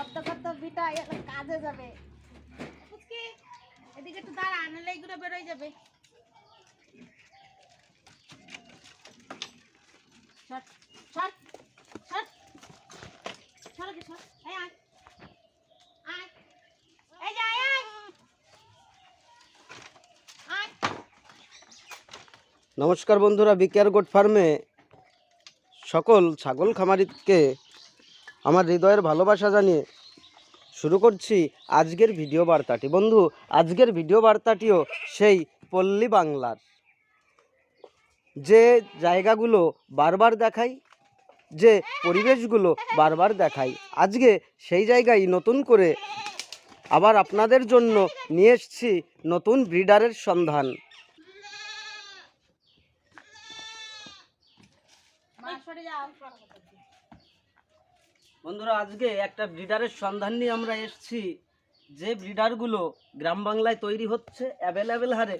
মদ্যকত beta কাজে যাবে। পুচকি এদিকে একটু দাঁড়া, নাহলে এইগুলো বেরোয় যাবে। শট শট শট শট কি শট। এই আয় আয়, এই যা আয় আয়। নমস্কার বন্ধুরা, বিকেআর গোট ফার্মে সকল ছাগল খামারিকে আমার হৃদয়ের ভালোবাসা জানিয়ে শুরু করছি আজকের ভিডিও বার্তাটি। বন্ধু, আজকের ভিডিও বার্তাটিও সেই পল্লী বাংলার, যে জায়গাগুলো বারবার দেখাই, যে পরিবেশগুলো বারবার দেখাই, আজকে সেই জায়গায় নতুন করে আবার আপনাদের জন্য নিয়ে এসেছি নতুন ব্রিডারের সন্ধান। বন্ধুরা, আজকে একটা ব্রিডারের সন্ধান নিয়ে আমরা এসেছি, যে ব্রিডারগুলো গ্রাম বাংলায় তৈরি হচ্ছে অ্যাভেলেবেল হারে,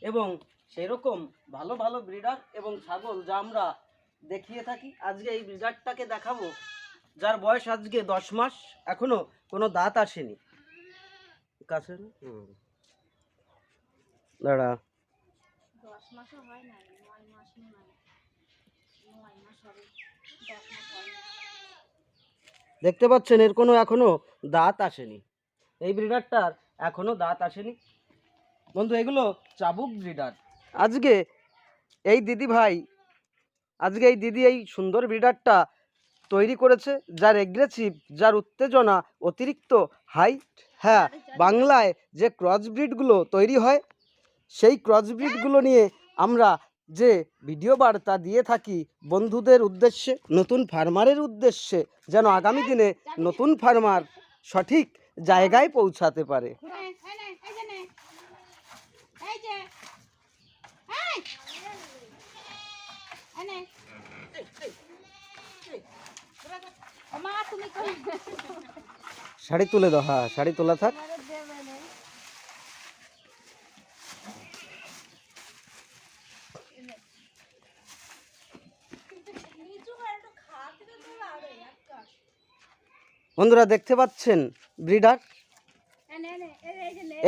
এবং সেরকম ভালো ভালো ব্রিডার এবং ছাগল যা আমরা দেখিয়ে থাকি। আজকে এই ব্রিডারটাকে দেখাবো, যার বয়স আজকে 10 মাস, এখনো কোনো দাঁত আসেনি। কাছে দাঁড়া, 10 মাসও হয় না, 9 মাসও নয়, 9 মাস হবে, 10 মাস হয় না। দেখতে পাচ্ছেন এর কোনো এখনো দাঁত আসেনি, এই ব্রিডারটার এখনো দাঁত আসেনি। বন্ধু, এগুলো চাবুক ব্রিডার। আজকে এই দিদি এই সুন্দর ব্রিডারটা তৈরি করেছে, যার এগ্রেসিভ, যার উত্তেজনা অতিরিক্ত হাইট। হ্যাঁ, বাংলায় যে ক্রস ব্রিডগুলো তৈরি হয়, সেই ক্রস ব্রিডগুলো নিয়ে আমরা যে ভিডিও বার্তা দিয়ে থাকি বন্ধুদের উদ্দেশ্যে, নতুন ফার্মারের উদ্দেশ্যে, যেন আগামী দিনে নতুন ফার্মার সঠিক জায়গায় পৌঁছাতে পারে। শাড়ি তুলে দাও। হ্যাঁ, শাড়ি তোলা থাক। বন্ধুরা, দেখতে পাচ্ছেন ব্রিডার,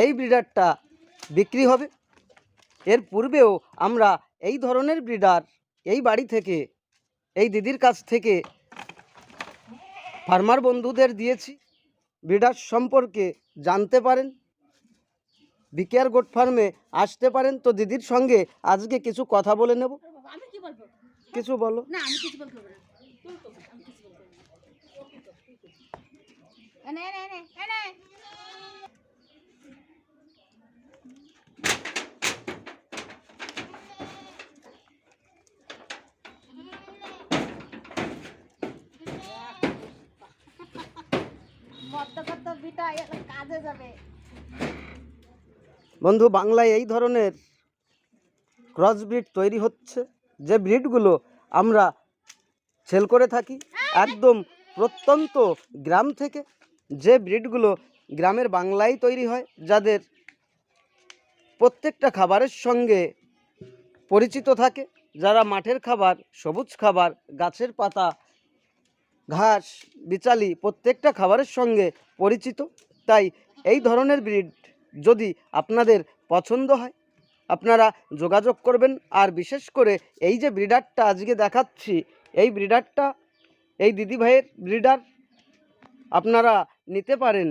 এই ব্রিডারটা বিক্রি হবে। এর পূর্বেও আমরা এই ধরনের ব্রিডার এই বাড়ি থেকে, এই দিদির কাছ থেকে ফার্মার বন্ধুদের দিয়েছি। ব্রিডার সম্পর্কে জানতে পারেন, বিকেআর গোট ফার্মে আসতে পারেন। তো দিদির সঙ্গে আজকে কিছু কথা বলে নেব। আমি কি বলবো? কিছু বলো। না, আমি কিছু বলতে পারবো না। এনে এনে এনে এনে মদ্যকত বিটা কাজে যাবে। বন্ধু, বাংলায় এই ধরনের ক্রস ব্রিড তৈরি হচ্ছে, যে ব্রিডগুলো আমরা সেল করে থাকি একদম প্রত্যন্ত গ্রাম থেকে, যে ব্রিডগুলো গ্রামের বাংলায় তৈরি হয়, যাদের প্রত্যেকটা খাবারের সঙ্গে পরিচিত থাকে, যারা মাঠের খাবার, সবুজ খাবার, গাছের পাতা, ঘাস, বিচালি প্রত্যেকটা খাবারের সঙ্গে পরিচিত। তাই এই ধরনের ব্রিড যদি আপনাদের পছন্দ হয়, আপনারা যোগাযোগ করবেন। আর বিশেষ করে এই যে ব্রিডারটা আজকে দেখাচ্ছি, এই ব্রিডারটা এই দিদি ভাইয়ের ব্রিডার, আপনারা নিতে পারেন,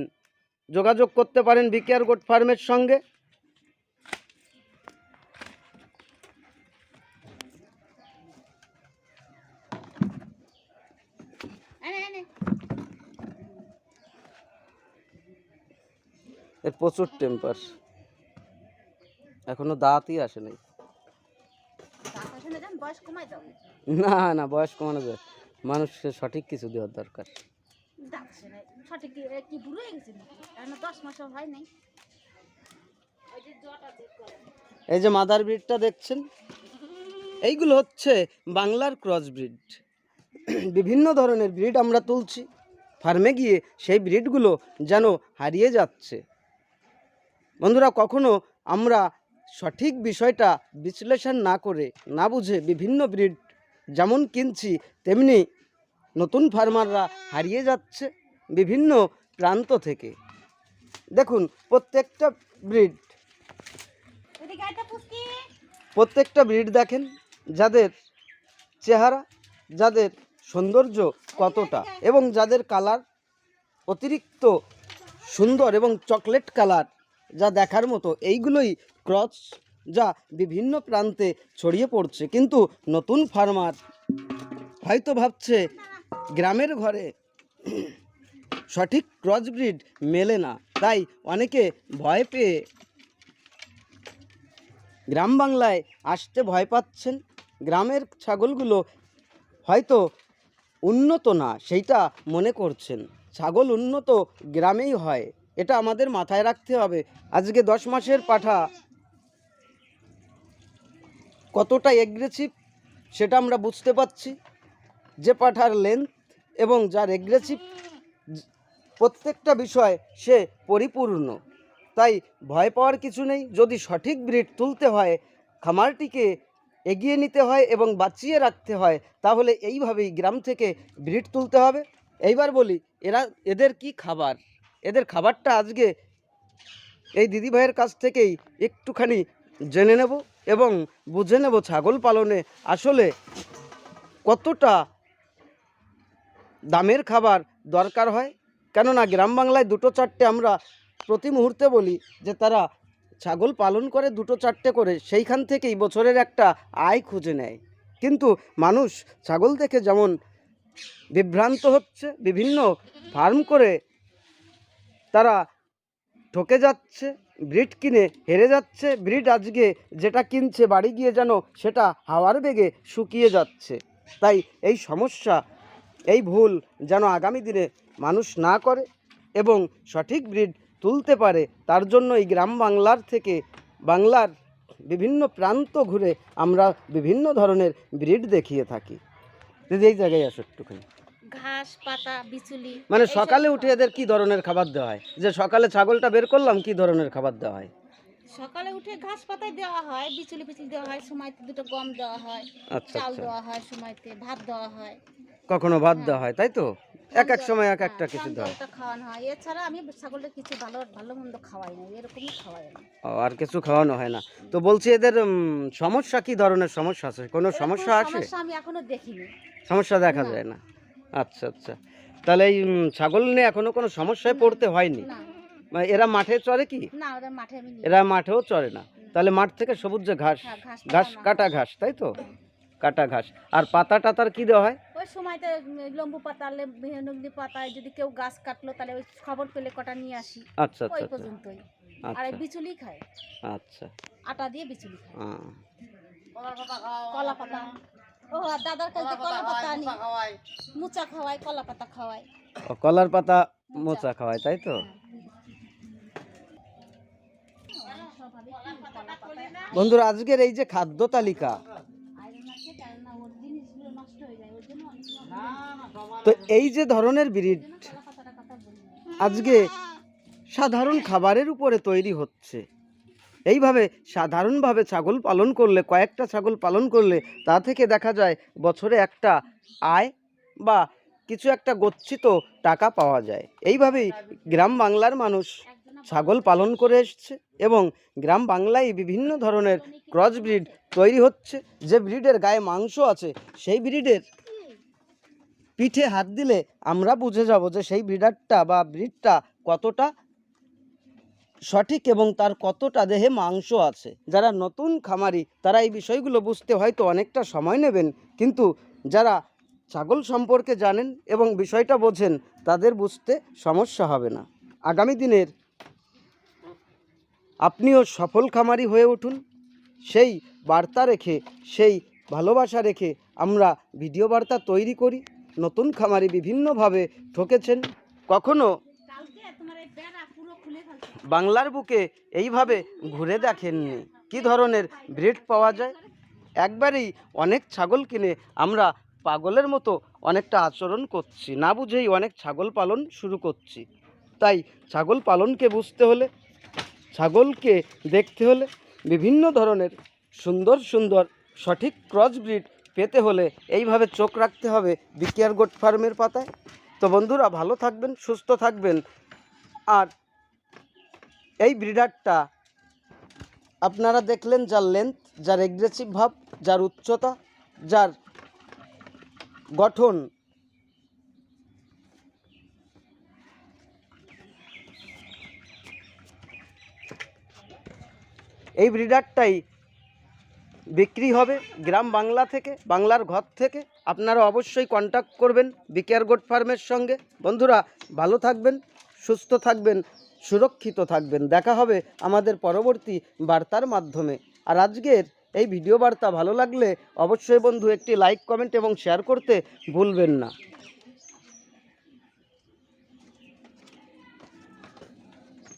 যোগাযোগ করতে পারেন বিকেআর গোট ফার্মের সঙ্গে। এর প্রচুর টেম্পার, এখনো দাঁতই আসে নাই। না না, বয়স কমানো যায়, মানুষকে সঠিক কিছু দেওয়ার দরকার। এই যে মাদার ব্রিডটা দেখছেন, এইগুলো হচ্ছে বাংলার ক্রস ব্রিড। বিভিন্ন ধরনের ব্রিড আমরা তুলছি, ফার্মে গিয়ে সেই ব্রিডগুলো যেন হারিয়ে যাচ্ছে। বন্ধুরা, কখনো আমরা সঠিক বিষয়টা বিশ্লেষণ না করে, না বুঝে বিভিন্ন ব্রিড যেমন কিনছি, তেমনি নতুন ফার্মাররা হারিয়ে যাচ্ছে। বিভিন্ন প্রান্ত থেকে। দেখুন প্রত্যেকটা ব্রিড, প্রত্যেকটা ব্রিড দেখেন যাদের চেহারা, যাদের সৌন্দর্য কতটা, এবং যাদের কালার অতিরিক্ত সুন্দর এবং চকলেট কালার যা দেখার মতো, এইগুলোই ক্রস যা বিভিন্ন প্রান্তে ছড়িয়ে পড়ছে। কিন্তু নতুন ফার্মার হয়তো ভাবছে গ্রামের ঘরে সঠিক ক্রস ব্রিড মেলে না, তাই অনেকে ভয় পেয়ে গ্রাম বাংলায় আসতে ভয় পাচ্ছেন। গ্রামের ছাগলগুলো হয়তো উন্নত না সেইটা মনে করছেন। ছাগল উন্নত গ্রামেই হয়, এটা আমাদের মাথায় রাখতে হবে। আজকে 10 মাসের পাঠা কতটা এগ্রেসিভ সেটা আমরা বুঝতে পারছি। যে পাঠার লেন্থ এবং যার এগ্রেসিভ প্রত্যেকটা বিষয় সে পরিপূর্ণ, তাই ভয় পাওয়ার কিছু নেই। যদি সঠিক ব্রিড তুলতে হয়, খামারটিকে এগিয়ে নিতে হয় এবং বাঁচিয়ে রাখতে হয়, তাহলে এইভাবেই গ্রাম থেকে ব্রিড তুলতে হবে। এইবার বলি এদের কি খাবার, এদের খাবারটা আজকে এই দিদিভাইয়ের কাছ থেকেই একটুখানি জেনে নেব এবং বুঝে নেব ছাগল পালনে আসলে কতটা দামের খাবার দরকার হয়। কেননা গ্রাম বাংলায় 2-4টে আমরা প্রতি মুহূর্তে বলি যে তারা ছাগল পালন করে 2-4টে করে, সেইখান থেকেই বছরের একটা আয় খুঁজে নেয়। কিন্তু মানুষ ছাগল দেখে যেমন বিভ্রান্ত হচ্ছে, বিভিন্ন ফার্ম করে তারা ঠকে যাচ্ছে, ব্রিড কিনে হেরে যাচ্ছে। ব্রিড আজকে যেটা কিনছে বাড়ি গিয়ে যেন সেটা হাওয়ার বেগে শুকিয়ে যাচ্ছে। তাই এই সমস্যা, এই ভুল যেন আগামী দিনে মানুষ না করে এবং সঠিক ব্রিড তুলতে পারে, তার জন্য এই গ্রাম বাংলার থেকে বাংলার বিভিন্ন প্রান্ত ঘুরে আমরা বিভিন্ন ধরনের ব্রিড দেখিয়ে থাকি। দিদি এই জায়গায় আসো একটুখানি। ঘাস পাতা বিচুলি, মানে সকালে উঠে এদের কি ধরনের খাবার দেওয়া হয়? যে সকালে ছাগলটা বের করলাম, কি ধরনের খাবার দেওয়া হয়? সকালে উঠে ঘাস পাতায় দেওয়া হয়, বিচুলি ফিচুলি দেওয়া হয়, সময়তে দুটো গম দেওয়া হয়, আচ্ছা চাল আচ্ছা, দেওয়া হয়, সময়তে ভাত দেওয়া হয়, কখনো ভাত দেওয়া হয়, তাই তো? এক এক সময় এক একটা হ্যাঁ, কিছু দেওয়া হয়। জলটা খাওয়ানো হয়। এছাড়া আমি ছাগলের কিছু ভালো ভালো মন্দ খাওয়াই না, এরকমই খাওয়াই না। ও, আর কিছু খাওয়ানো হয় না। তো বলছি এদের সমস্যা কি ধরনের সমস্যা আছে? কোনো এরকম সমস্যা আছে? সমস্যা আমি এখনো দেখিনি। সমস্যা দেখা না। যায় না। আচ্ছা আচ্ছা, তাহলে এই ছাগল নিয়ে এখনো কোনো সমস্যায় পড়তে হয়নি। না মানে এরা মাঠে চরে কি? না, ওদের মাঠে আমি নিই এরা মাঠেও চরে না, তাহলে মাঠ থেকে সবুজ যে ঘাস, হ্যাঁ, ঘাস ঘাস পাতা না। কাটা ঘাস, তাই তো? কাটা ঘাস। আর পাতা টাতার কি দেওয়া হয়? ওই সময়তে লম্বু পাতা, মেহনগলি পাতায় যদি কেউ গাছ কাটলো তাহলে ওই খবর পেলে কটা নিয়ে আসি, আচ্ছা ওই আচ্ছা আচ্ছা পর্যন্তই। আর এই আচ্ছা বিচুলি খায়, আচ্ছা। আটা দিয়ে বিচুলি খায়। আহ, কলা পাতা, ও আর দাদার কাছে কলা পাতা আনি, মুচা খাওয়াই, কলা পাতা খাওয়াই। ও, কলার পাতা মোচা খাওয়ায়, তাই তো? বন্ধুরা, আজকের এই যে খাদ্য তালিকা, তো এই যে ধরনের ব্রিড আজকে সাধারণ খাবারের উপরে তৈরি হচ্ছে, এইভাবে সাধারণভাবে ছাগল পালন করলে, কয়েকটা ছাগল পালন করলে তা থেকে দেখা যায় বছরে একটা আয় বা কিছু একটা গচ্ছিত টাকা পাওয়া যায়। এইভাবেই গ্রাম বাংলার মানুষ ছাগল পালন করে এসছে এবং গ্রাম বাংলায় বিভিন্ন ধরনের ক্রস ব্রিড তৈরি হচ্ছে। যে ব্রিডের গায়ে মাংস আছে সেই ব্রিডের পিঠে হাত দিলে আমরা বুঝে যাব যে সেই ব্রিডারটা বা ব্রিডটা কতটা সঠিক এবং তার কতটা দেহে মাংস আছে। যারা নতুন খামারি তারা এই বিষয়গুলো বুঝতে হয়তো অনেকটা সময় নেবেন, কিন্তু যারা ছাগল সম্পর্কে জানেন এবং বিষয়টা বোঝেন তাদের বুঝতে সমস্যা হবে না। আগামী দিনের আপনিও সফল খামারি হয়ে উঠুন, সেই বার্তা রেখে, সেই ভালোবাসা রেখে আমরা ভিডিও বার্তা তৈরি করি। নতুন খামারি বিভিন্নভাবে ঠকেছেন, কখনো বাংলার বুকে এইভাবে ঘুরে দেখেননি কি ধরনের ব্রিড পাওয়া যায়। একবারেই অনেক ছাগল কিনে আমরা পাগলের মতো অনেকটা আচরণ করছি, না বুঝেই অনেক ছাগল পালন শুরু করছি। তাই ছাগল পালনকে বুঝতে হলে, ছাগলকে দেখতে হলে, বিভিন্ন ধরনের সুন্দর সুন্দর সঠিক ক্রস ব্রিড পেতে হলে এইভাবে চোখ রাখতে হবে বিকেআর গোট ফার্মের পাতায়। তো বন্ধুরা, ভালো থাকবেন, সুস্থ থাকবেন, আর এই ব্রিডারটা আপনারা দেখলেন, যার লেন্থ, যার এগ্রেসিভ ভাব, যার উচ্চতা, যার গঠন, এই ব্রিডারটাই বিক্রি হবে গ্রাম বাংলা থেকে, বাংলার ঘর থেকে। আপনারা অবশ্যই কন্ট্যাক্ট করবেন বিকেআর গোট ফার্মের সঙ্গে। বন্ধুরা, ভালো থাকবেন, সুস্থ থাকবেন, সুরক্ষিত থাকবেন। দেখা হবে আমাদের পরবর্তী বার্তার মাধ্যমে। আর আজকের এই ভিডিও বার্তা ভালো লাগলে অবশ্যই বন্ধু একটি লাইক, কমেন্ট এবং শেয়ার করতে ভুলবেন না।